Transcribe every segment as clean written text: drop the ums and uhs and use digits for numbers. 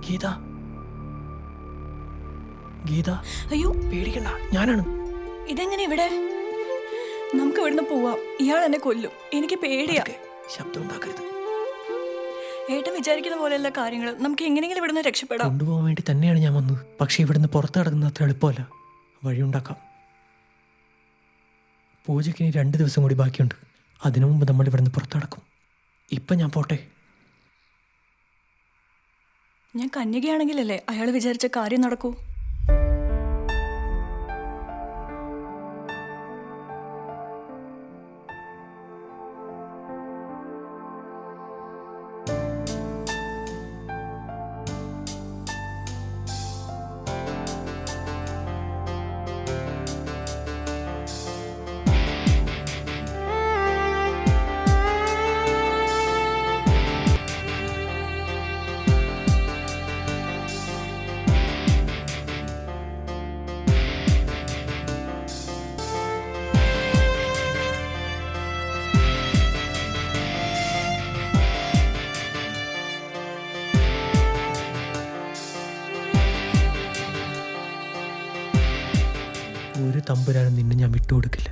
ഗീത, ഗീത, അയ്യോ പേടിക്കണ്ട, ഞാനാണ്. ഇതെങ്ങനെ ഇവിടെ? നമുക്ക് ഇവിടുന്ന് പോവാം. ഇയാൾ എന്നെ കൊല്ലും, എനിക്ക് പേടിയാ. ശബ്ദം ഉണ്ടാക്കരുത്. ഏട്ടൻ വിചാരിക്കുന്ന പോലെയല്ല കാര്യങ്ങൾ. നമുക്ക് എങ്ങനെയെങ്കിലും ഇവിടുന്ന് രക്ഷപ്പെടാം. കൊണ്ടുപോകാൻ വേണ്ടി തന്നെയാണ് ഞാൻ വന്നത്. പക്ഷെ ഇവിടുന്ന് പുറത്ത് കിടക്കുന്നത് അത്ര എളുപ്പമല്ല. വഴിയുണ്ടാക്കാം. പൂജയ്ക്ക് ഇനി 2 ദിവസം കൂടി ബാക്കിയുണ്ട്. അതിനു മുമ്പ് നമ്മൾ ഇവിടുന്ന് പുറത്ത് കിടക്കും. ഇപ്പം ഞാൻ പോട്ടെ. ഞാൻ കന്യകയാണെങ്കിലല്ലേ അയാൾ വിചാരിച്ച കാര്യം നടക്കൂ. ഒരു തമ്പുരാനും നിന്നെ ഞാൻ വിട്ടുകൊടുക്കില്ല.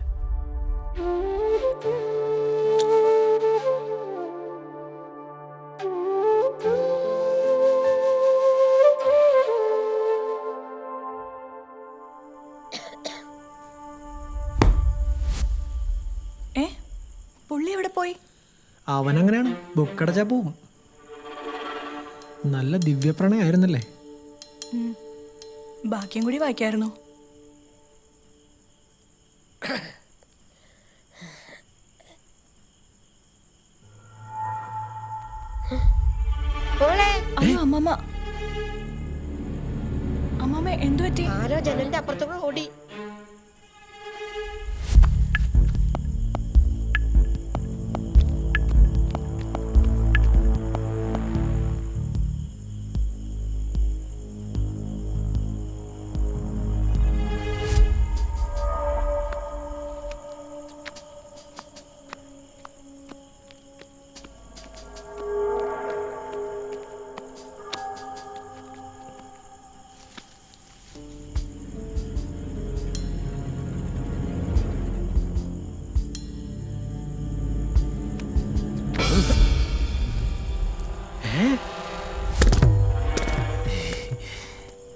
പുള്ളി എവിടെ പോയി? അവനങ്ങനെയാണ്, ബുക്കടച്ചാ പോവും. നല്ല ദിവ്യപ്രണയായിരുന്നല്ലേ? ബാക്കിയും കൂടി വായിക്കായിരുന്നു. അയ്യോ അമ്മമ്മ, അമ്മമ്മ എന്തു പറ്റി? ആരോ ജനലിന്റെ അപ്പുറത്തോടെ ഓടി.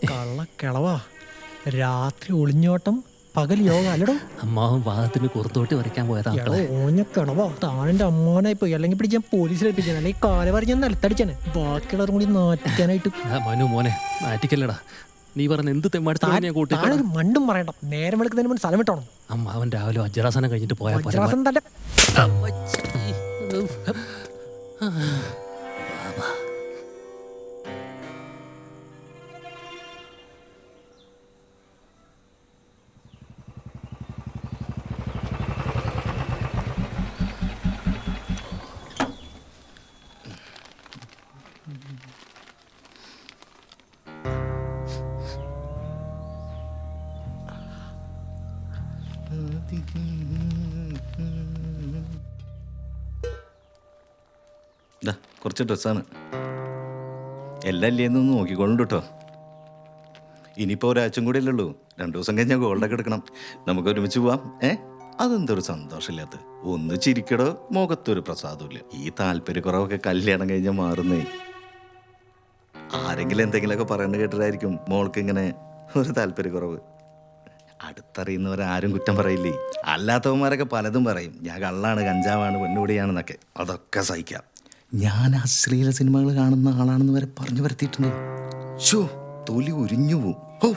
കള്ളക്കിളവാ, രാത്രി ഒളിഞ്ഞോട്ടം പകൽ യോഗ അല്ലടോ. അമ്മാവൻ ഭാഗത്തിന് പുറത്തോട്ട് വരയ്ക്കാൻ പോയതാണ്. ഓഞ്ഞക്കിളവാ, താനെന്റെ അമ്മാനായി പോയി. അല്ലെങ്കിൽ പിടിച്ച് ഞാൻ പോലീസിൽ ഏൽപ്പിച്ചാൽ, അല്ലെങ്കിൽ കാല പറഞ്ഞ് ഞാൻ നിലത്തടിച്ചാണ്. ബാക്കിയുള്ളവരും കൂടി നാറ്റിക്കാനായിട്ട്. മനു മോനെ നാറ്റിക്കല്ലടാ, നീ പറഞ്ഞ എന്ത് തെമ്മാടുത്താനും കൂട്ടി. താനൊരു മണ്ടും പറയണ്ട. നേരം വെളുക്കുന്നതിന് മുൻപ് സ്ഥലം വിട്ടോണം. അമ്മാവൻ രാവിലെ വജ്രാസനം കഴിഞ്ഞിട്ട് പോയാൽ വജ്രാസനം തന്റെ കുറച്ച് ഡ്രസ്സാണ്. എല്ലാം ഇല്ലേന്നൊന്ന് നോക്കിക്കോളുണ്ട് കേട്ടോ. ഇനിയിപ്പോൾ ഒരാഴ്ചയും കൂടെ അല്ലേ ഉള്ളൂ. 2 ദിവസം കഴിഞ്ഞാൽ ഗോൾഡൊക്കെ എടുക്കണം. നമുക്ക് ഒരുമിച്ച് പോവാം. അതെന്തൊരു സന്തോഷമില്ലാത്ത. ഒന്ന് ചിരിക്കടോ, മുഖത്തൊരു പ്രസാദമില്ല. ഈ താല്പര്യക്കുറവൊക്കെ കല്യാണം കഴിഞ്ഞാൽ മാറുന്നേ. ആരെങ്കിലും എന്തെങ്കിലുമൊക്കെ പറയേണ്ട കേട്ടിട്ടായിരിക്കും മോൾക്ക് ഇങ്ങനെ ഒരു താല്പര്യക്കുറവ്. അടുത്തറിയുന്നവരാരും കുറ്റം പറയില്ലേ. അല്ലാത്തവന്മാരൊക്കെ പലതും പറയും. ഞാൻ കള്ളാണ്, കഞ്ചാവാണ്, പെണ്ണുപിടിയാണെന്നൊക്കെ. അതൊക്കെ സഹിക്കാം. ഞാൻ അശ്ലീല സിനിമകൾ കാണുന്ന ആളാണെന്ന് വരെ പറഞ്ഞു വരുത്തിയിട്ടുണ്ട്. ഷോ തൊലി ഉരിഞ്ഞു പോവും.